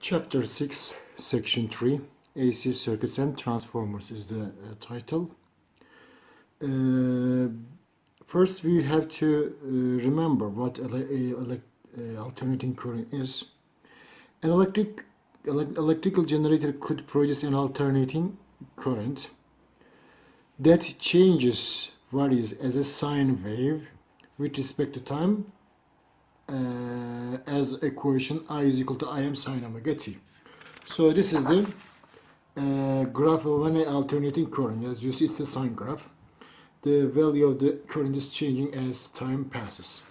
Chapter 6, Section 3, AC Circuits and Transformers is the title. First, we have to remember what alternating current is. An electrical generator could produce an alternating current that varies as a sine wave with respect to time as equation I is equal to Im sine omega t. So this is the graph of an alternating current. As you see, it's a sine graph. The value of the current is changing as time passes.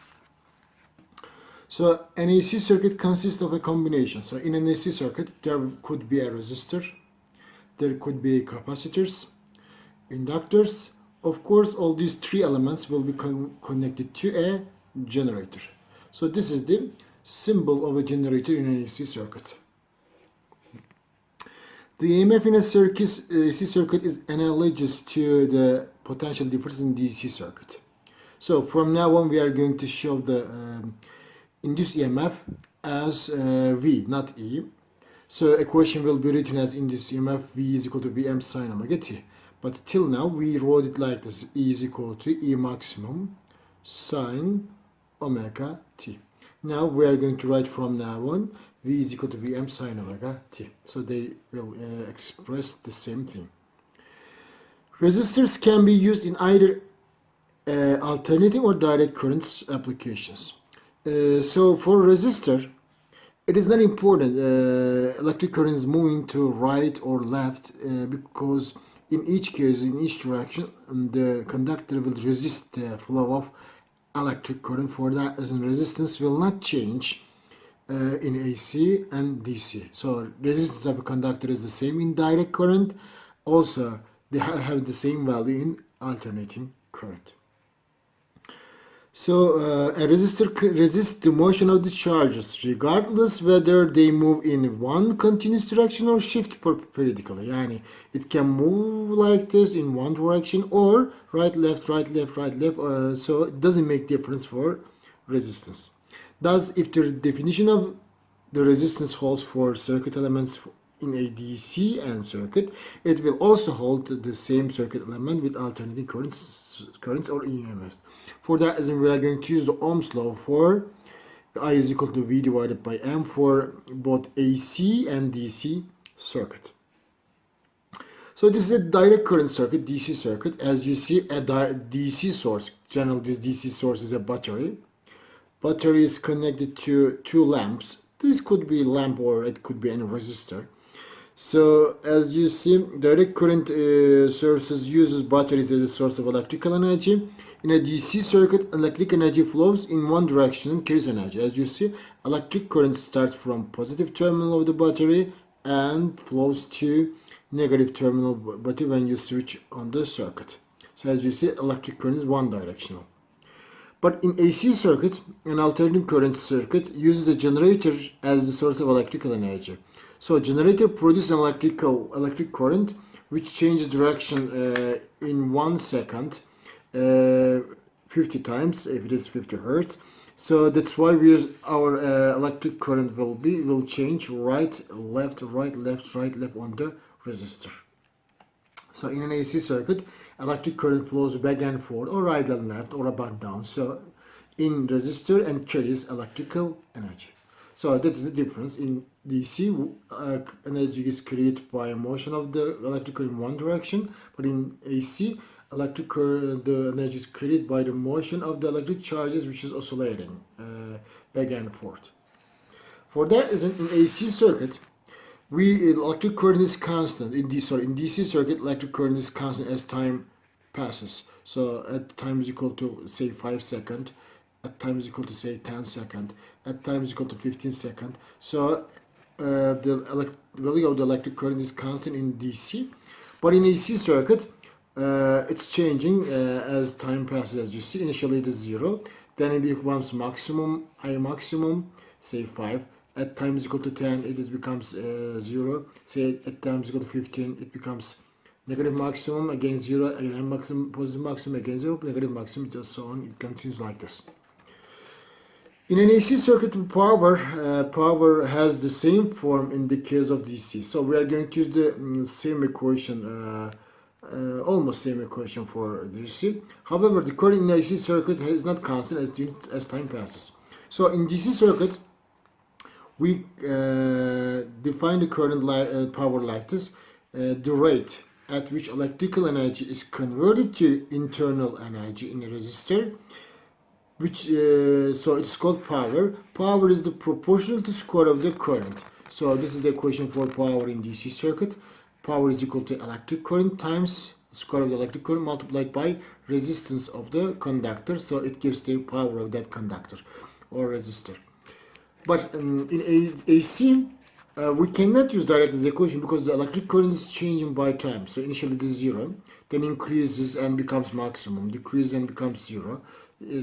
So an AC circuit consists of a combination. So in an AC circuit, there could be a resistor, there could be capacitors, inductors. Of course, all these three elements will be connected to a generator. So this is the symbol of a generator in an AC circuit. The EMF in a AC circuit is analogous to the potential difference in DC circuit. So from now on, we are going to show the induced EMF as V, not E. So equation will be written as induced EMF V is equal to Vm sine omega t. But till now, we wrote it like this: E is equal to E maximum sine omega t. Now we are going to write from now on V is equal to Vm sine omega t. So they will express the same thing. Resistors can be used in either alternating or direct current applications. So for resistor, it is not important electric current is moving to right or left because in each case, in each direction, the conductor will resist the flow of electric current. For that reason, resistance will not change in AC and DC. So resistance of a conductor is the same in direct current. Also, they have the same value in alternating current. So a resistor resists the motion of the charges regardless whether they move in one continuous direction or shift periodically. Yani it can move like this in one direction or right left, right left, right left. So it doesn't make difference for resistance. Thus, if the definition of the resistance holds for circuit elements in a DC and circuit, it will also hold the same circuit element with alternating currents or EMFs. For that reason, we are going to use the Ohm's law for I is equal to V divided by M for both AC and DC circuit. So this is a direct current circuit, DC circuit. As you see, a DC source. Generally, this DC source is a battery. Battery is connected to two lamps. This could be a lamp or it could be a resistor. So as you see, direct current sources uses batteries as a source of electrical energy. In a DC circuit, electric energy flows in one direction and carries energy. As you see, electric current starts from positive terminal of the battery and flows to negative terminal battery when you switch on the circuit. So as you see, electric current is one directional. But in AC circuit, an alternating current circuit uses a generator as the source of electrical energy. So generator produces an electric current which changes direction in 1 second 50 times if it is 50 hertz. So that's why our electric current will change right left right left right left on the resistor. So in an AC circuit, electric current flows back and forth or right and left or up and down. So in resistor and carries electrical energy. So that is the difference. In DC, energy is created by a motion of the electric current in one direction, but in AC, the energy is created by the motion of the electric charges, which is oscillating back and forth. For that reason, in AC circuit, electric current is constant. In DC circuit, electric current is constant as time passes. So at time is equal to say 5 seconds. At time is equal to say 10 seconds. At time is equal to 15 seconds. So the value of the electric current is constant in DC. But in AC circuit, it's changing as time passes. As you see, initially it is 0. Then it becomes maximum, I maximum, say 5. At time is equal to 10, it becomes 0. Say at time is equal to 15, it becomes negative maximum, again 0, again maximum, positive maximum, again 0, negative maximum, just so on. It continues like this. In an AC circuit, power has the same form in the case of DC. So we are going to use the same equation, almost same equation for DC. However, the current in the AC circuit is not constant as time passes. So in DC circuit, we define the current power like this: the rate at which electrical energy is converted to internal energy in a resistor, which so it's called power. Power is the proportional to square of the current. So this is the equation for power in DC circuit. Power is equal to electric current times square of the electric current multiplied by resistance of the conductor. So it gives the power of that conductor or resistor. But in AC, we cannot use directly this equation because the electric current is changing by time. So initially it is 0, then increases and becomes maximum, decreases and becomes 0.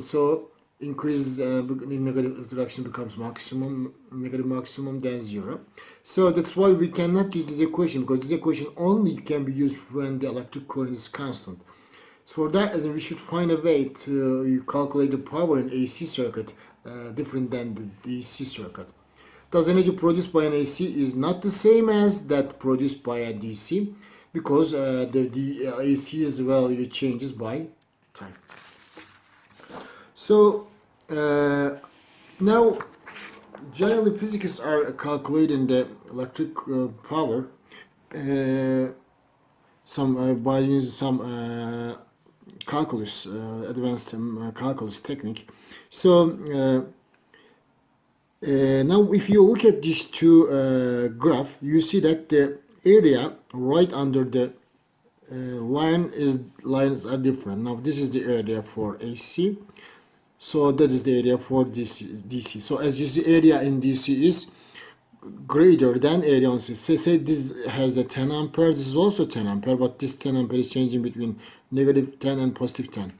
So increases in negative direction becomes maximum, negative maximum, then 0. So that's why we cannot use this equation, because this equation only can be used when the electric current is constant. So for that reason, we should find a way to calculate the power in AC circuit different than the DC circuit. Thus, energy produced by an AC is not the same as that produced by a DC, because the AC's value changes by time. So now, generally, physicists are calculating the electric power by using some calculus, advanced calculus technique. So now if you look at these two graph, you see that the area right under the lines are different. Now this is the area for AC, so that is the area for DC. So as you see, area in DC is greater than area on AC. Say this has a 10 ampere, this is also 10 ampere, but this 10 ampere is changing between negative 10 and positive 10.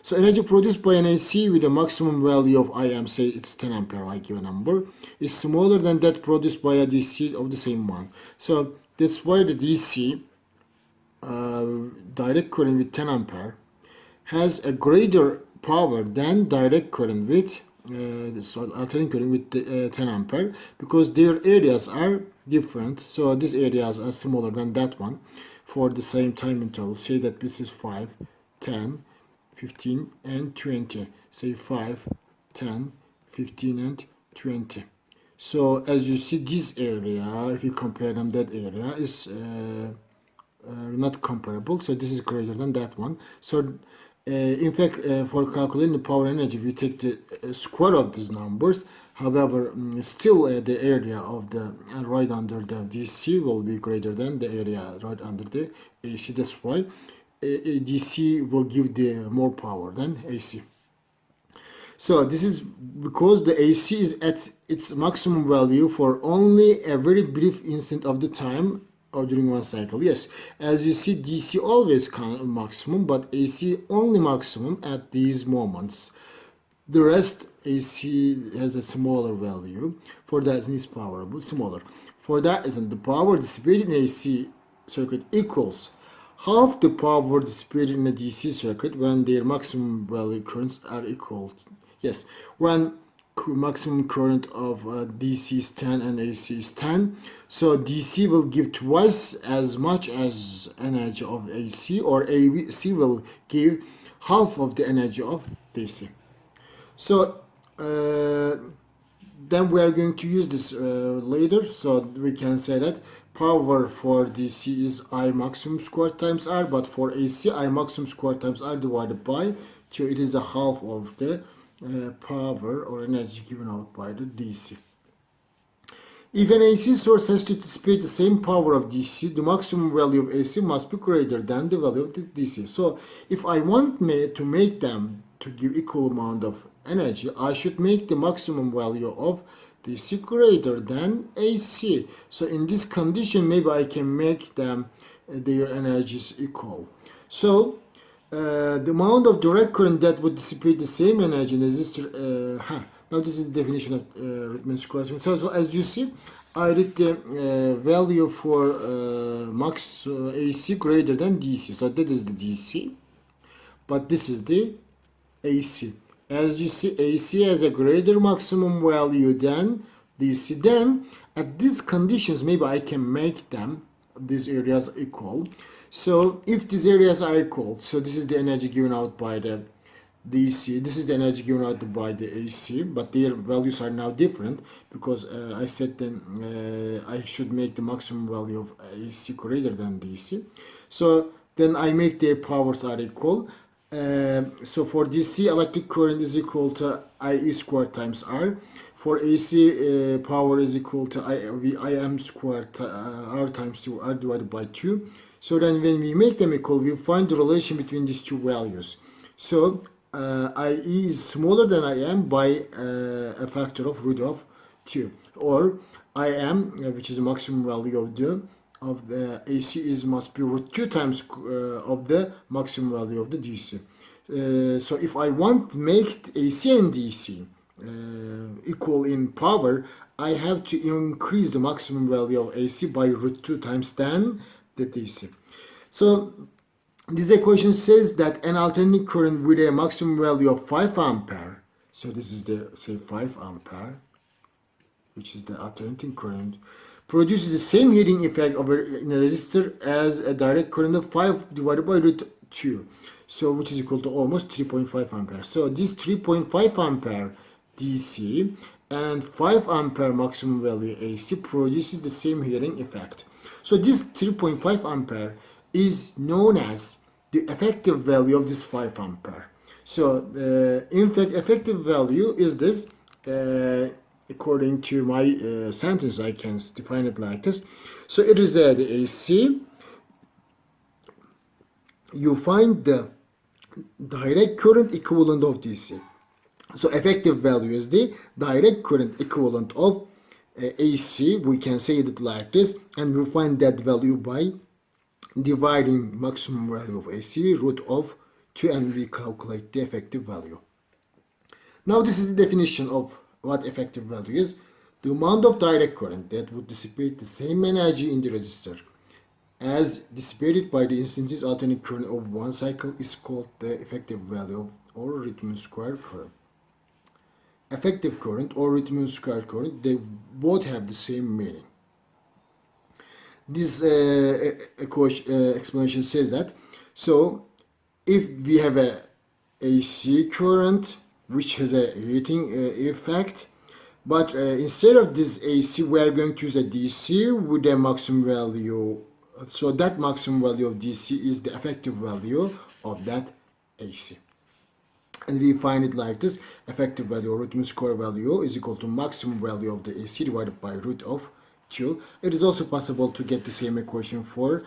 So energy produced by an AC with a maximum value of IM, say it's 10 ampere, I give a number, is smaller than that produced by a DC of the same one. So that's why the DC direct current with 10 ampere has a greater power than direct current with alternating current with 10 ampere, because their areas are different. So these areas are smaller than that one for the same time interval. Say that this is 5, 10, 15 and 20. Say 5, 10, 15 and 20. So as you see, this area, if you compare them, that area is not comparable. So this is greater than that one. So in fact, for calculating the power energy, we take the square of these numbers. However, still the area of the right under the DC will be greater than the area right under the AC. That's why DC will give the more power than AC. So this is because the AC is at its maximum value for only a very brief instant of the time or during one cycle. Yes, as you see, DC always maximum, but AC only maximum at these moments. The rest, AC has a smaller value. For that reason, it's powerful, smaller. For that reason, the power dissipated in AC circuit equals half the power dissipated in a DC circuit when their maximum value currents are equal. Yes, when maximum current of DC is 10 and AC is 10, so DC will give twice as much as energy of AC, or AC will give half of the energy of DC. So then we are going to use this later, so we can say that power for DC is I maximum squared times R, but for AC, I maximum squared times R divided by 2. It is the half of the power or energy given out by the DC. If an AC source has to dissipate the same power of DC, the maximum value of AC must be greater than the value of the DC. So if I want to make them to give equal amount of energy, I should make the maximum value of DC greater than AC. So in this condition, maybe I can make them their energies equal. So the amount of direct current that would dissipate the same energy in a resistor. Now this is the definition of Riemann equation. So as you see, I read the value for max AC greater than DC. So that is the DC, but this is the AC. as you see, AC has a greater maximum value than DC. Then at these conditions, maybe I can make them, these areas equal. So if these areas are equal, so this is the energy given out by the DC, this is the energy given out by the AC, but their values are now different because I said then I should make the maximum value of AC greater than DC. So then I make their powers are equal. So for DC, electric current is equal to IE squared times R. For AC, power is equal to Im squared R times 2, R divided by 2. So then when we make them equal, we find the relation between these two values. So IE is smaller than Im by a factor of root of 2. Or Im, which is the maximum value of the AC, must be root 2 times of the maximum value of the DC. So if I want to make AC and DC equal in power, I have to increase the maximum value of AC by root 2 times than the DC. So this equation says that an alternating current with a maximum value of 5 ampere, so this is the, say, 5 ampere, which is the alternating current, produces the same heating effect in a resistor as a direct current of 5 divided by root 2, so which is equal to almost 3.5 ampere. So this 3.5 ampere DC and 5 ampere maximum value AC produces the same heating effect. So this 3.5 ampere is known as the effective value of this 5 ampere. So in fact, effective value is this. According to my sentence, I can define it like this. So it is the AC. You find the direct current equivalent of DC. So effective value is the direct current equivalent of AC. We can say it like this, and we find that value by dividing maximum value of AC root of 2, and we calculate the effective value. Now this is the definition of what effective value is. The amount of direct current that would dissipate the same energy in the resistor as dissipated by the instantaneous alternating current of one cycle is called the effective value of, or root mean square current. Effective current or root mean square current, they both have the same meaning. This explanation says that, so if we have a AC current which has a heating effect, but instead of this AC we are going to use a DC with a maximum value. So that maximum value of DC is the effective value of that AC. And we find it like this: effective value or root mean square value is equal to maximum value of the AC divided by root of 2. It is also possible to get the same equation for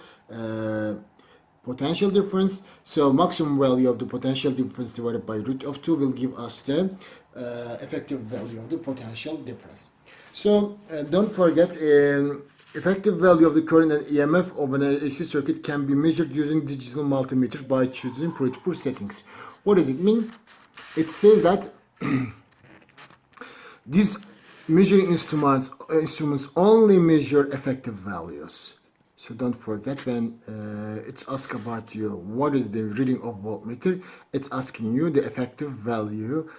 potential difference. So maximum value of the potential difference divided by root of 2 will give us the effective value of the potential difference. So don't forget, effective value of the current and EMF of an AC circuit can be measured using digital multimeter by choosing multiple settings. What does it mean? It says that these measuring instruments only measure effective values. So don't forget, when it's asked about you what is the reading of voltmeter, it's asking you the effective value.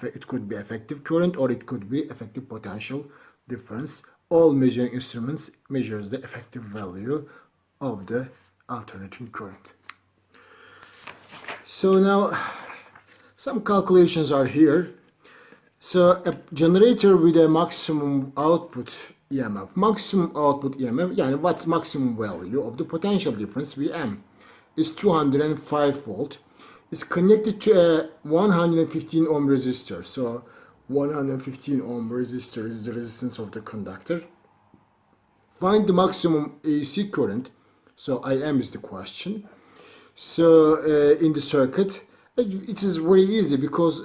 It could be effective current or it could be effective potential difference. All measuring instruments measures the effective value of the alternating current. So now some calculations are here. So a generator with a maximum output EMF, yani what's maximum value of the potential difference Vm, is 205 volt. It's connected to a 115 ohm resistor. So 115 ohm resistor is the resistance of the conductor. Find the maximum AC current. So Im is the question. So in the circuit, it is very easy because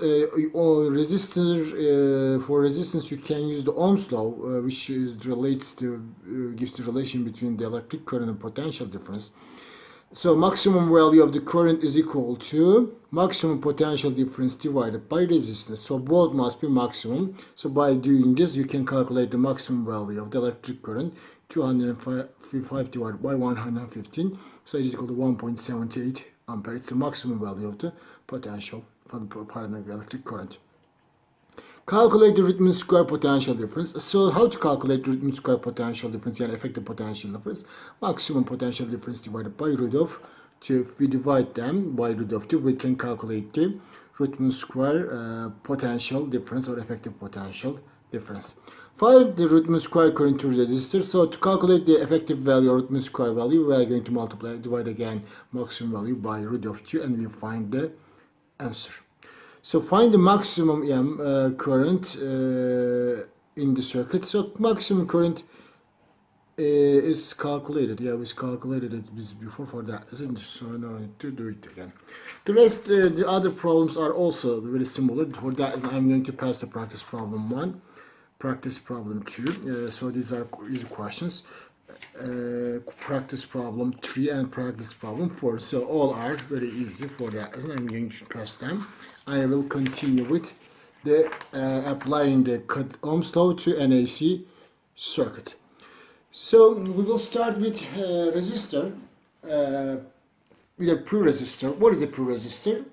for resistance you can use the Ohm's law, which gives the relation between the electric current and potential difference. So maximum value of the current is equal to maximum potential difference divided by resistance. So both must be maximum. So by doing this, you can calculate the maximum value of the electric current, 205 divided by 115. So it is equal to 1.78 ampere. It's the maximum value of the potential pardon, electric current. Calculate the root mean square potential difference. So how to calculate root mean square potential difference? Yani effective potential difference. Maximum potential difference divided by root of 2. If we divide them by root of 2, we can calculate the root mean square potential difference or effective potential difference. Find the root mean square current to resistor. So to calculate the effective value or root mean square value, we are going to divide again maximum value by root of 2, and we find the answer. So find the maximum current in the circuit. So maximum current is calculated. Yeah, we calculated it before for that, isn't it? So no need to do it again. The rest, the other problems are also very similar. For that, I'm going to pass the practice problem 1, practice problem 2. So these are easy questions. Practice problem 3 and practice problem 4. So all are very easy for that. I'm going to pass them. I will continue with the applying the Ohm's law to an AC circuit. So we will start with resistor, with a pure resistor. What is a pure resistor?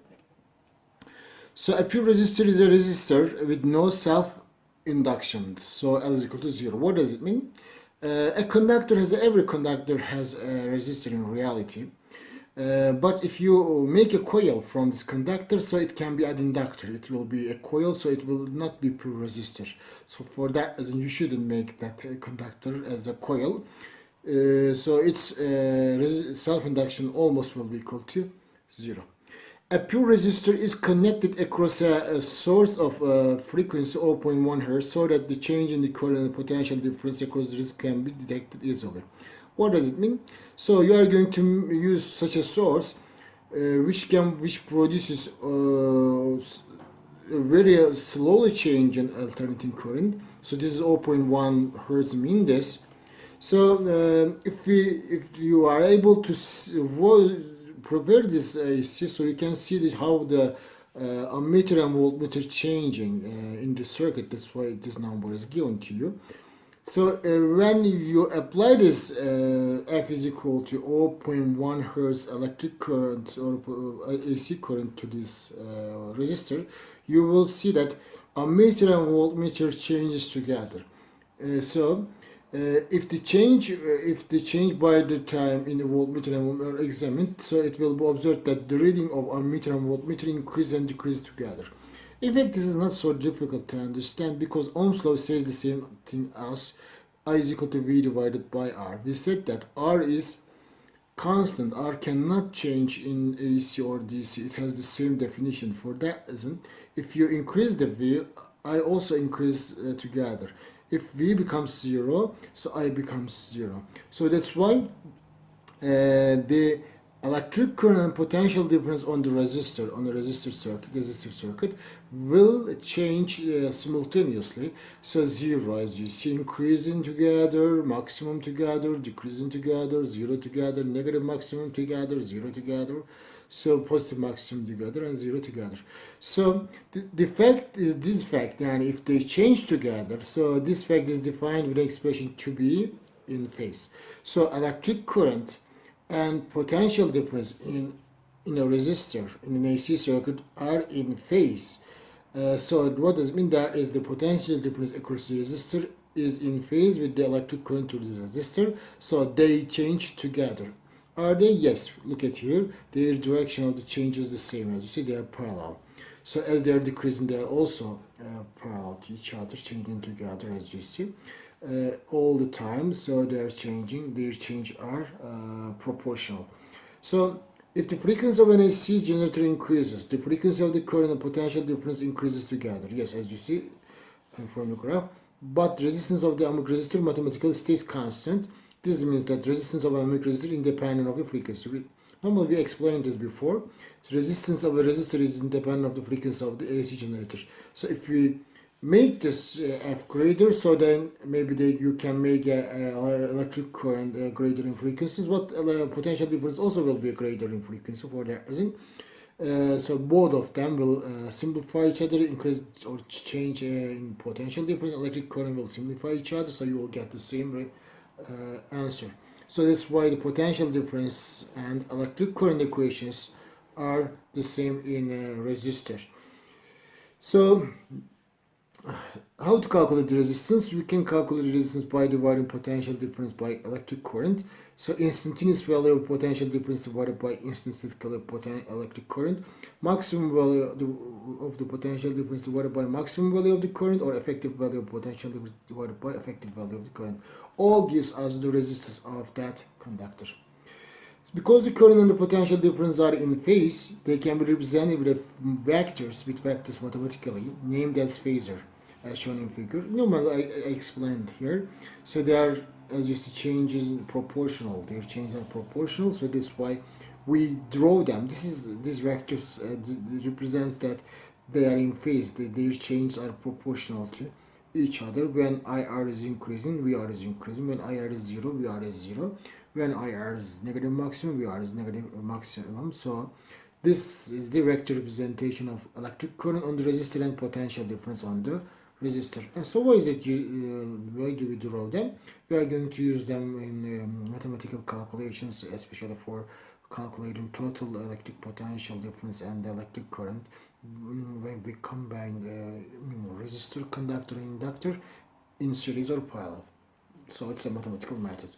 So a pure resistor is a resistor with no self-induction. So L is equal to 0. What does it mean? Every conductor has a resistor in reality. But if you make a coil from this conductor, so it can be an inductor. It will be a coil, so it will not be pure resistor. So for that, you shouldn't make that conductor as a coil. So its self-induction almost will be equal to 0. A pure resistor is connected across a source of frequency 0.1 Hz so that the change in the current and potential difference across this can be detected easily. What does it mean? So you are going to use such a source which produces a very slowly change in alternating current. So this is 0.1 Hz mean this. So if you are able to prepare this AC, so you can see how the ammeter and voltmeter changing in the circuit. That's why this number is given to you. So when you apply this F is equal to 0.1 Hz electric current or AC current to this resistor, you will see that ammeter and voltmeter changes together. If the change by the time in the voltmeter and voltmeter are examined, so it will be observed that the reading of ammeter and voltmeter increase and decrease together. In fact, this is not so difficult to understand because Ohm's law says the same thing as I is equal to V divided by R. We said that R is constant. R cannot change in AC or DC. It has the same definition. For that reason, if you increase the V, I also increase together. If V becomes 0, so I becomes 0. So that's why the electric current and potential difference on the resistor circuit will change simultaneously. So 0, as you see, increasing together, maximum together, decreasing together, 0 together, negative maximum together, 0 together, so positive maximum together and 0 together. So the fact is this fact, and if they change together, so this fact is defined with the expression to be in phase. So electric current and potential difference in a resistor in an AC circuit are in phase. So what does it mean? That is the potential difference across the resistor is in phase with the electric current to the resistor, so they change together. Are they? Yes. Look at here. Their direction of the change is the same. As you see, they are parallel. So as they are decreasing, they are also parallel to each other, changing together, as you see, all the time. So they are changing. Their change are proportional. So if the frequency of an AC generator increases, the frequency of the current and potential difference increases together. Yes, as you see from the graph. But resistance of the ohmic resistor mathematically stays constant. This means that resistance of an ohmic resistor independent of the frequency. Normally we explained this before. So resistance of a resistor is independent of the frequency of the AC generator. So if we make this F greater, so then maybe you can make a electric current greater in frequencies, but potential difference also will be greater in frequency for that reason. So both of them will simplify each other, increase or change in potential difference. Electric current will simplify each other, so you will get the same answer. So that's why the potential difference and electric current equations are the same in resistor. So how to calculate the resistance? We can calculate the resistance by dividing potential difference by electric current. So instantaneous value of potential difference divided by instantaneous electric current. Maximum value of the potential difference divided by maximum value of the current, or effective value of potential difference divided by effective value of the current. All gives us the resistance of that conductor. Because the current and the potential difference are in phase, they can be represented with vectors mathematically, named as phasor, as shown in figure. Normally, I explained here. So they are, as you see, changes in proportional. Their changes are proportional. So that's why we draw them. These vectors represents that they are in phase. Their changes are proportional to each other. When IR is increasing, VR is increasing. When IR is zero, VR is zero. When IR is negative maximum, VR is negative maximum. So this is the vector representation of electric current on the resistor and potential difference on the resistor. And so why do we draw them? We are going to use them in mathematical calculations, especially for calculating total electric potential difference and electric current when we combine resistor, conductor, and inductor in series or parallel. So it's a mathematical method.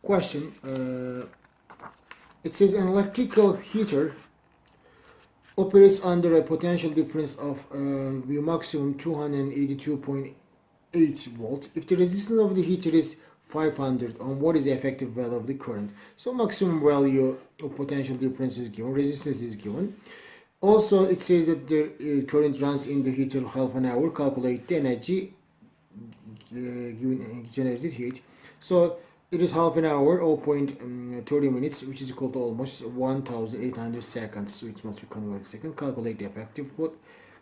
Question, it says an electrical heater operates under a potential difference of V maximum 282.8 volt. If the resistance of the heater is 500 ohm, what is the effective value of the current? So maximum value of potential difference is given, resistance is given. Also, it says that the current runs in the heater half an hour. Calculate the energy given generated heat. So it is half an hour, 0.30 minutes, which is equal to almost 1,800 seconds, which must be converted to second. Calculate the effective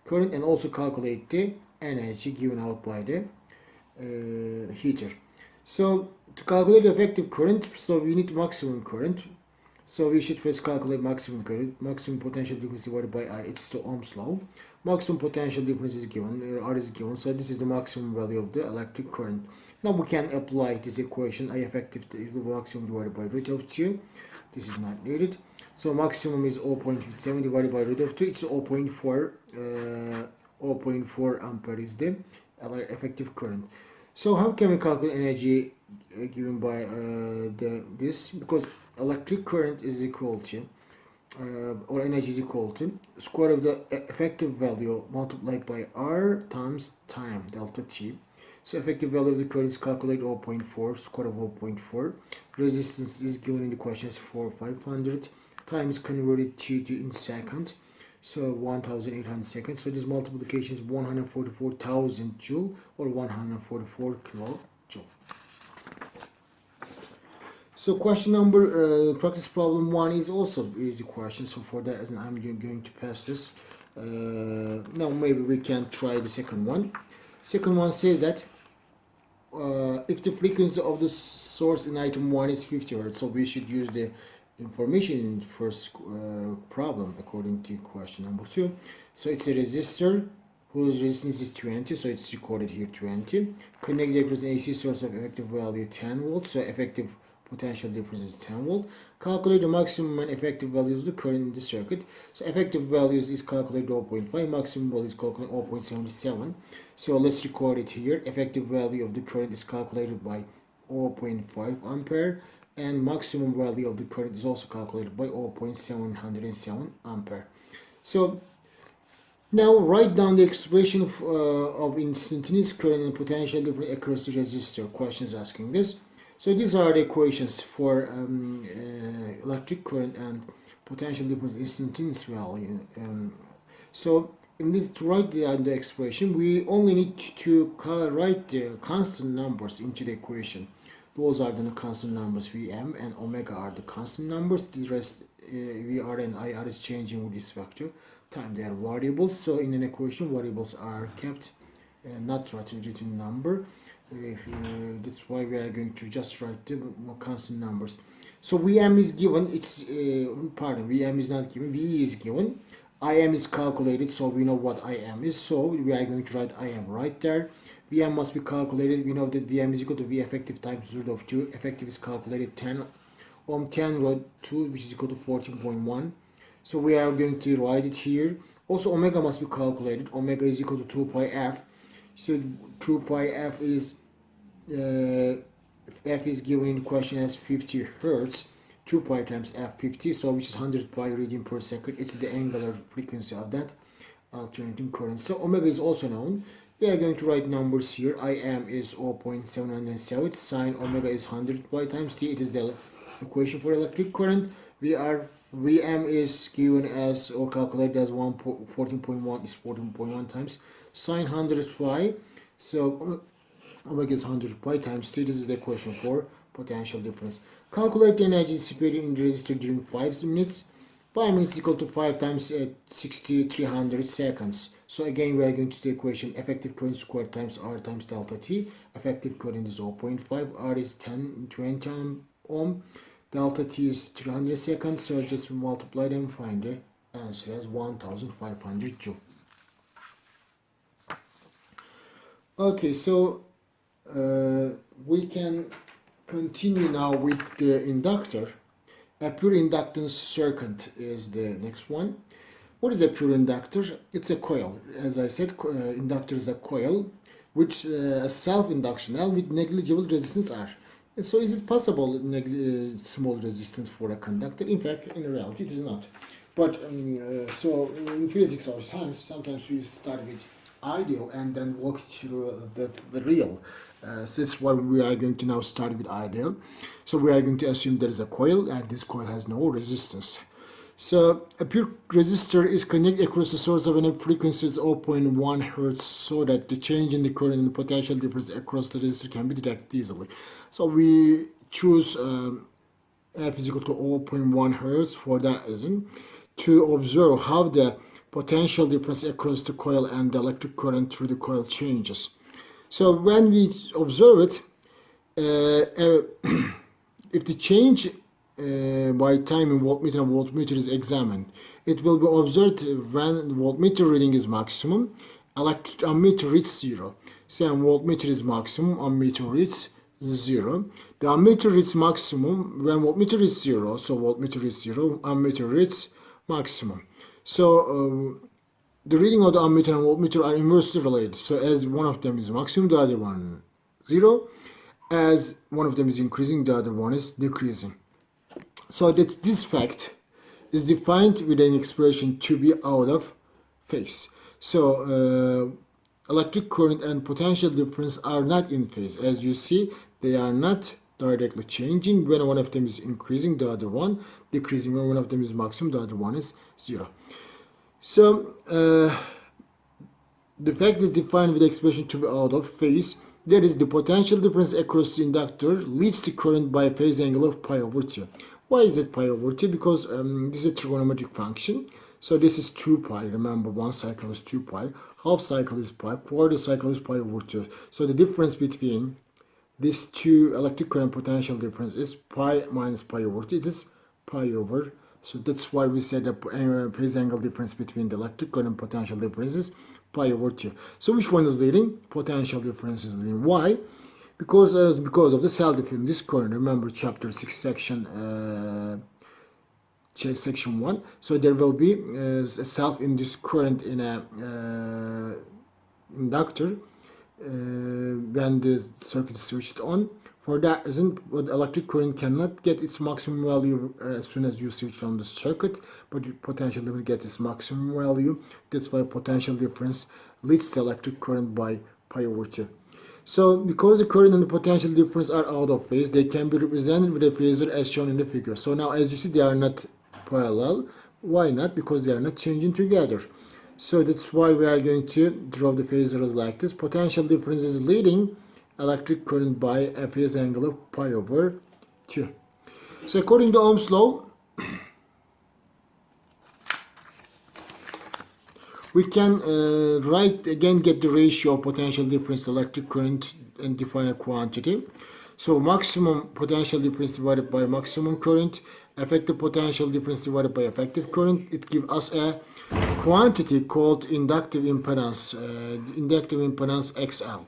current and also calculate the energy given out by the heater. So to calculate the effective current, so we need maximum current. So we should first calculate maximum current. Maximum potential difference divided by I. It's the Ohm's law. Maximum potential difference is given, R is given. So this is the maximum value of the electric current. Now we can apply this equation. I effective is the maximum divided by root of 2. This is not needed. So maximum is 0.57 divided by root of 2. It's 0.4 ampere is the effective current. So how can we calculate energy given by this? Because electric current is equal to, or energy is equal to, square of the effective value multiplied by R times time, delta T. So effective value of the current is calculated 0.4, square of 0.4. Resistance is given in the questions for 500. Time is converted to in second. So 1,800 seconds. So this multiplication is 144,000 joule or 144 kilojoule. So question number, practice problem 1 is also easy question. So for that, I'm going to pass this. Now maybe we can try the second one. Second one says that if the frequency of the source in item 1 is 50 Hz, so we should use the information in the first problem according to question number 2. So it's a resistor whose resistance is 20, so it's recorded here 20. Connected across an AC source of effective value 10 volts, so effective potential difference is 10 volt. Calculate the maximum and effective values of the current in the circuit. So effective values is calculated 0.5, maximum value is calculated 0.77. So let's record it here. Effective value of the current is calculated by 0.5 ampere, and maximum value of the current is also calculated by 0.707 ampere. So now write down the expression of instantaneous current and potential difference across the resistor. Questions asking this. So these are the equations for electric current and potential difference instantaneous value. So in this, to write the expression, we only need to write the constant numbers into the equation. Those are the constant numbers. Vm and omega are the constant numbers. The rest, Vr and Ir is changing with this factor. Time, they are variables. So in an equation, variables are kept, not written number. That's why we are going to just write the constant numbers. So Vm is given. Vm is not given. V is given. Im is calculated, so we know what Im is. So we are going to write Im right there. Vm must be calculated. We know that Vm is equal to V effective times root of 2. Effective is calculated 10 root 2, which is equal to 14.1. So we are going to write it here. Also, omega must be calculated. Omega is equal to 2 pi f. So 2 pi f is if f is given in the question as 50 hertz, 2 pi times f 50, so which is 100 pi radian per second. It's the angular frequency of that alternating current. So omega is also known. We are going to write numbers here. Im is 0.707. Sine omega is 100 pi times t. It is the equation for electric current. Vm is given as or calculated as 14.1 is 14.1 times sine 100 pi. So omega is 100 pi times t. This is the equation for potential difference. Calculate the energy dissipated in the resistor during 5 minutes. 5 minutes is equal to 5 times 6300 seconds. So again, we are going to the equation effective current squared times R times delta T. Effective current is 0.5, R is 20 ohm, delta T is 300 seconds. So just multiply them, find the answer as 1500 joule. Okay, so we can continue now with the inductor. A pure inductance circuit is the next one. What is a pure inductor? It's a coil. As I said, inductor is a coil with a self-induction L with negligible resistance R. And so is it possible small resistance for a conductor? In fact, in reality, it is not. But so in physics or science, sometimes we start with ideal and then walk through the real. So that's why we are going to now start with ideal. So we are going to assume there is a coil and this coil has no resistance. So a pure resistor is connected across the source of an frequency of 0.1 hertz so that the change in the current and the potential difference across the resistor can be detected easily. So we choose F is equal to 0.1 hertz for that reason to observe how the potential difference across the coil and the electric current through the coil changes. So when we observe it, if the change by time in voltmeter and voltmeter is examined, it will be observed when voltmeter reading is maximum, ammeter reaches 0. So voltmeter is maximum, ammeter reaches 0. The ammeter reaches maximum when voltmeter is 0. So voltmeter is 0, ammeter reaches maximum. So the reading of the ammeter and voltmeter are inversely related. So as one of them is maximum, the other one 0. As one of them is increasing, the other one is decreasing. So that this fact is defined with an expression to be out of phase. So electric current and potential difference are not in phase. As you see, they are not directly changing. When one of them is increasing, the other one decreasing. When one of them is maximum, the other one is 0. So the fact is defined with the expression to be out of phase. That is, the potential difference across the inductor leads to current by a phase angle of pi over 2. Why is it pi over 2? Because this is a trigonometric function. So this is 2 pi. Remember, one cycle is 2 pi. Half cycle is pi. Quarter cycle is pi over 2. So the difference between these two electric current potential difference is pi minus pi over 2. It is pi over. So that's why we said the phase angle difference between the electric current potential difference is pi over 2. So which one is leading? Potential difference is leading. Why? Because of the self-difference. This current, remember chapter 6 section section 1. So there will be a self-induced current in a inductor when the circuit is switched on. For that reason, the electric current cannot get its maximum value as soon as you switch on the circuit, but the potential difference gets its maximum value. That's why potential difference leads to electric current by pi over 2. So because the current and the potential difference are out of phase, they can be represented with a phasor as shown in the figure. So now as you see, they are not parallel. Why not? Because they are not changing together. So that's why we are going to draw the phasors like this. Potential difference is leading electric current by a phase angle of pi over 2. So according to Ohm's law, we can get the ratio of potential difference to electric current and define a quantity. So maximum potential difference divided by maximum current, effective potential difference divided by effective current. It gives us a quantity called inductive impedance, XL.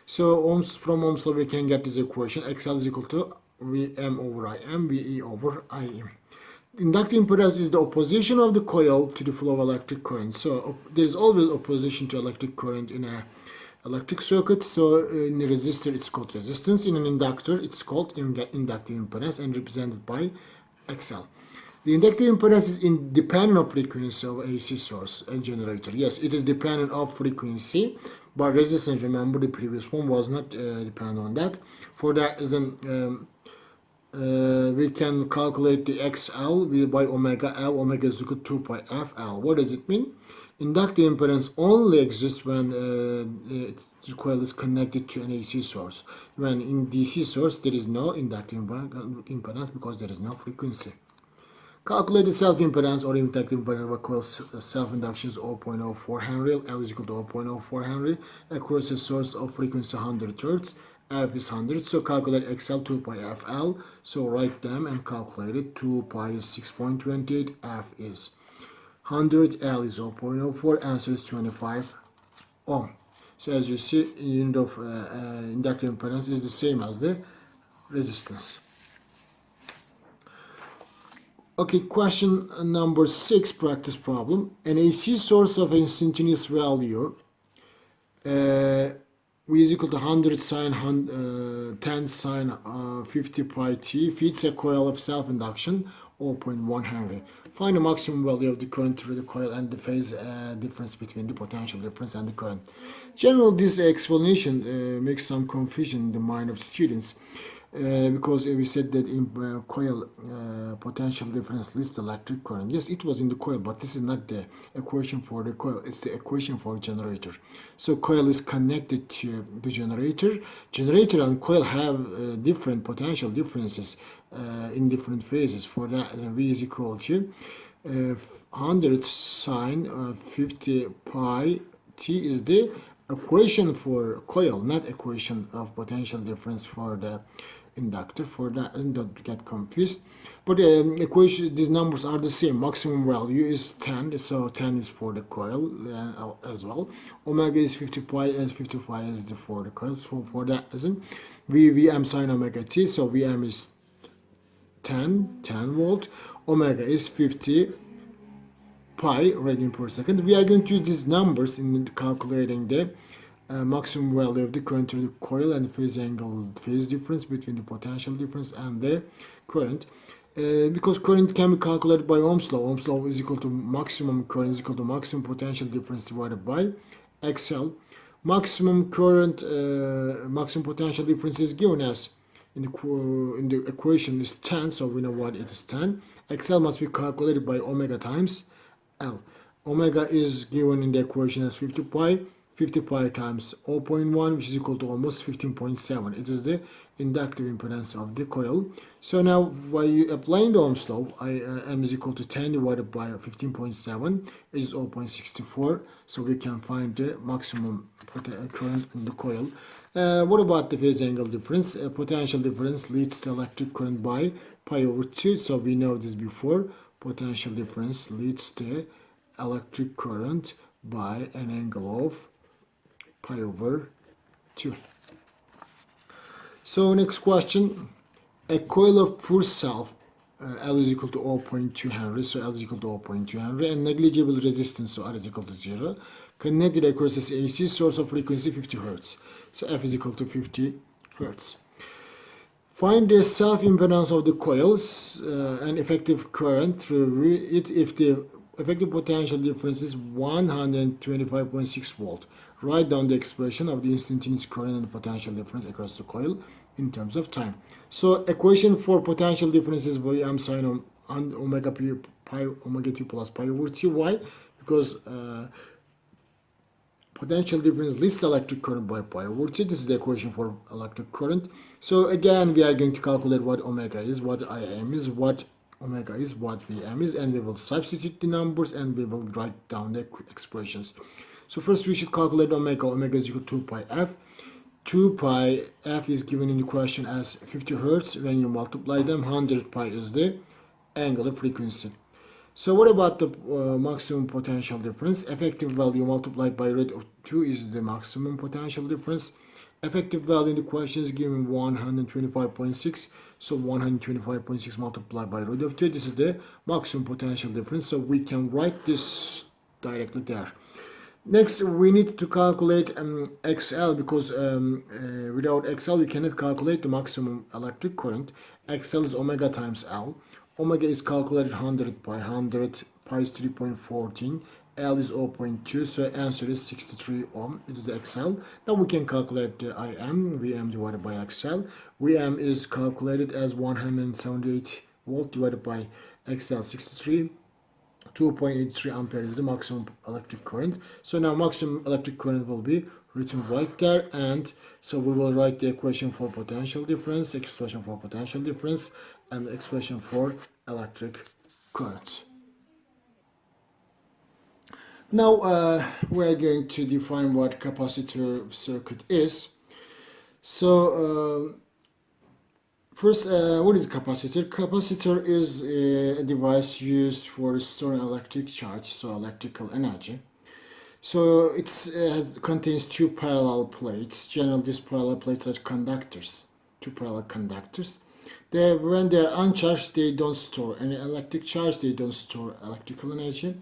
So from Ohm's law we can get this equation. XL is equal to Vm over Im, Ve over Im. Inductive impedance is the opposition of the coil to the flow of electric current. So there is always opposition to electric current in a electric circuit. So in a resistor it's called resistance. In an inductor it's called inductive impedance and represented by XL. The inductive impedance is independent of frequency of AC source and generator. Yes, it is dependent of frequency, but resistance, remember the previous one was not dependent on that. For that reason, we can calculate the XL by omega L. Omega is equal to 2 pi FL. What does it mean? Inductive impedance only exists when the coil is connected to an AC source. When in DC source there is no inductive impedance because there is no frequency. Calculate the self-impedance or inductive impedance of a coil. Self-induction is 0.04 Henry. L is equal to 0.04 Henry. Across a source of frequency 100 Hz. F is 100. So calculate XL 2 pi FL. So write them and calculate it. 2 pi is 6.28. F is 100. L is 0.04. Answer is 25 ohm. So as you see, unit of inductive impedance is the same as the resistance. Okay, question number 6, practice problem. An AC source of instantaneous value V is equal to 100 sine 10 sine 50 pi t feeds a coil of self-induction 0.1 Henry. Find the maximum value of the current through the coil and the phase difference between the potential difference and the current. Generally, this explanation makes some confusion in the mind of students. Because we said that in coil potential difference leads to electric current. Yes, it was in the coil, but this is not the equation for the coil. It's the equation for generator. So coil is connected to the generator. Generator and coil have different potential differences in different phases. For that, V is equal to 100 sine 50 pi t is the equation for coil, not equation of potential difference for the inductor. For that, don't get confused. But equation, these numbers are the same. Maximum value is 10, so 10 is for the coil as well. Omega is 50 pi, and 50 pi is for the coil. So for that reason, Vm sine omega t. So Vm is 10 volt. Omega is 50 pi radian per second. We are going to use these numbers in calculating the maximum value of the current through the coil and phase angle, phase difference between the potential difference and the current. Because current can be calculated by Ohm's law. Ohm's law is equal to maximum current is equal to maximum potential difference divided by XL. Maximum current, maximum potential difference is given as in the equation is 10, so we know what it is 10. XL must be calculated by omega times L. Omega is given in the equation as 50 pi. 50 pi times 0.1, which is equal to almost 15.7. It is the inductive impedance of the coil. So now, by applying the Ohm's law, M is equal to 10 divided by 15.7 is 0.64. So we can find the maximum current in the coil. What about the phase angle difference? Potential difference leads to electric current by pi over 2. So we know this before. Potential difference leads to electric current by an angle of pi over 2. So next question, a coil of pure self, L is equal to 0.2 Henry, so L is equal to 0.2 Henry, and negligible resistance, so R is equal to 0, connected across this AC source of frequency 50 Hz. So F is equal to 50 Hz. Find the self-impedance of the coils and effective current through it if the effective potential difference is 125.6 volt. Write down the expression of the instantaneous current and potential difference across the coil in terms of time. So equation for potential difference is Vm sine omega pi omega t plus pi over t. Why? Because potential difference leads to electric current by pi over t. This is the equation for electric current. So again, we are going to calculate what omega is, what Im is, what omega is, what Vm is, and we will substitute the numbers and we will write down the expressions. So first we should calculate omega. Omega is equal to 2 pi f. 2 pi f is given in the question as 50 Hz. When you multiply them, 100 pi is the angular frequency. So what about the maximum potential difference? Effective value multiplied by rate of 2 is the maximum potential difference. Effective value in the question is given 125.6. So 125.6 multiplied by root of 2. This is the maximum potential difference. So we can write this directly there. Next, we need to calculate XL, because without XL we cannot calculate the maximum electric current. XL is omega times L. Omega is calculated 100 by 100, pi is 3.14, L is 0.2, so answer is 63 ohm. It is the XL. Now we can calculate the IM, VM divided by XL. VM is calculated as 178 volt divided by XL, 63. 2.83 ampere is the maximum electric current. So now maximum electric current will be written right there, and so we will write the equation for potential difference, expression for potential difference, and expression for electric current. Now we are going to define what capacitor circuit is. So first, what is a capacitor? Capacitor is a device used for storing electric charge, so electrical energy. So it contains two parallel plates. Generally, these parallel plates are conductors, two parallel conductors. When they are uncharged, they don't store any electric charge, they don't store electrical energy.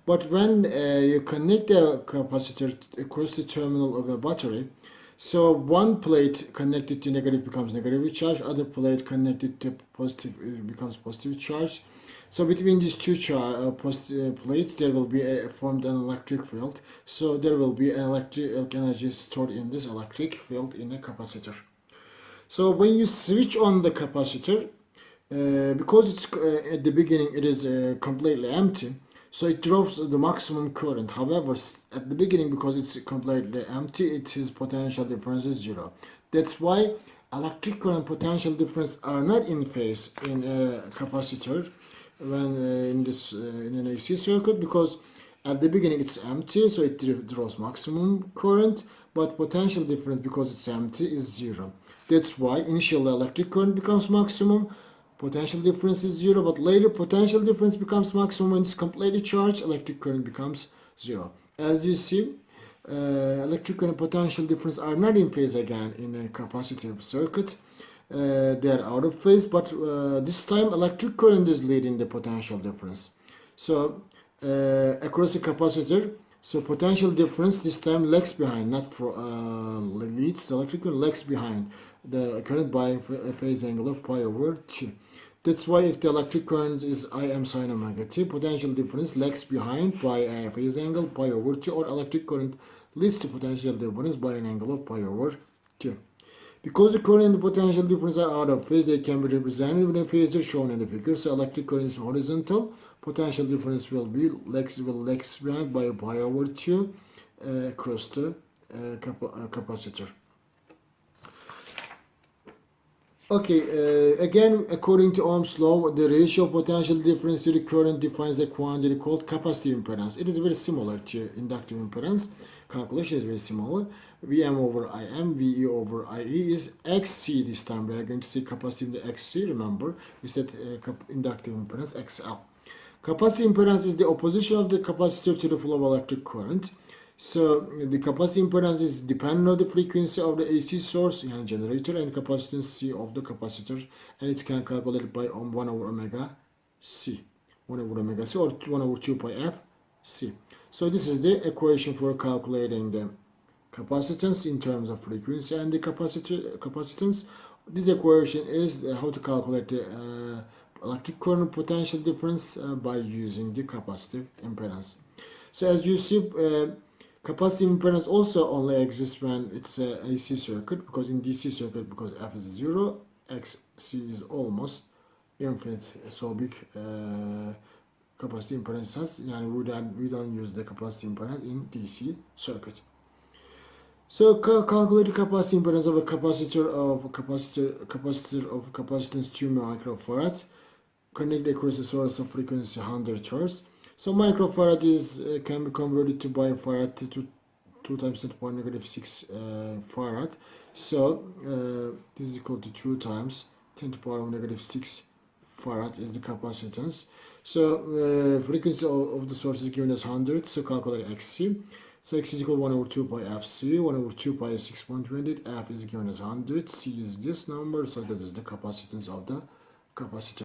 But when you connect the capacitor across the terminal of a battery, so one plate connected to negative becomes negative charge, other plate connected to positive becomes positive charge. So between these two plates there will be formed an electric field. So there will be an electric energy stored in this electric field in a capacitor. So when you switch on the capacitor, because it's at the beginning it is completely empty, so it draws the maximum current. However, at the beginning, because it's completely empty, its potential difference is zero. That's why electric current potential difference are not in phase in a capacitor when in an AC circuit, because at the beginning it's empty, so it draws maximum current, but potential difference, because it's empty, is zero. That's why initial electric current becomes maximum, potential difference is zero, but later potential difference becomes maximum when it's completely charged, electric current becomes zero. As you see, electric current potential difference are not in phase again in a capacitive circuit. They are out of phase, but this time electric current is leading the potential difference. So across a capacitor, so potential difference this time lags behind, not leads, the electric current lags behind the current by a phase angle of pi over 2. That's why if the electric current is Im sin omega t, potential difference lags behind by a phase angle pi over 2, or electric current leads to potential difference by an angle of pi over 2. Because the current and the potential difference are out of phase, they can be represented with a phasor shown in the figure. So electric current is horizontal, potential difference will be lags behind by pi over 2 across the capacitor. Okay, again, according to Ohm's law, the ratio of potential difference to the current defines a quantity called capacitive impedance. It is very similar to inductive impedance. Calculation is very similar. Vm over Im, Ve over Ie is Xc this time. We are going to see capacitive in the Xc. Remember, we said inductive impedance XL. Capacitive impedance is the opposition of the capacitor to the flow of electric current. So the capacitive impedance is dependent on the frequency of the AC source, generator, and capacitance C of the capacitor, and it can calculate by 1 over omega C, 1 over omega C, or 1 over 2 pi f C. So this is the equation for calculating the capacitance in terms of frequency and the capacitance. This equation is how to calculate the electric current potential difference by using the capacitive impedance. So as you see, capacitive impedance also only exists when it's a AC circuit, because in DC circuit, because F is 0, XC is almost infinite, so big capacitive impedance has, we don't use the capacitive impedance in DC circuit. So calculate the capacitive impedance of a capacitor of capacitance 2 microfarads. Connect across the source of frequency 100 Hz. So microfarad can be converted to by farad to 2 times 10 to the power negative 6 farad. So this is equal to 2 times 10 to the power negative 6 farad is the capacitance. So frequency of the source is given as 100. So calculate Xc. So x is equal to 1 over 2 pi fc. 1 over 2 pi is 6.28. F is given as 100. C is this number. So that is the capacitance of the capacitor.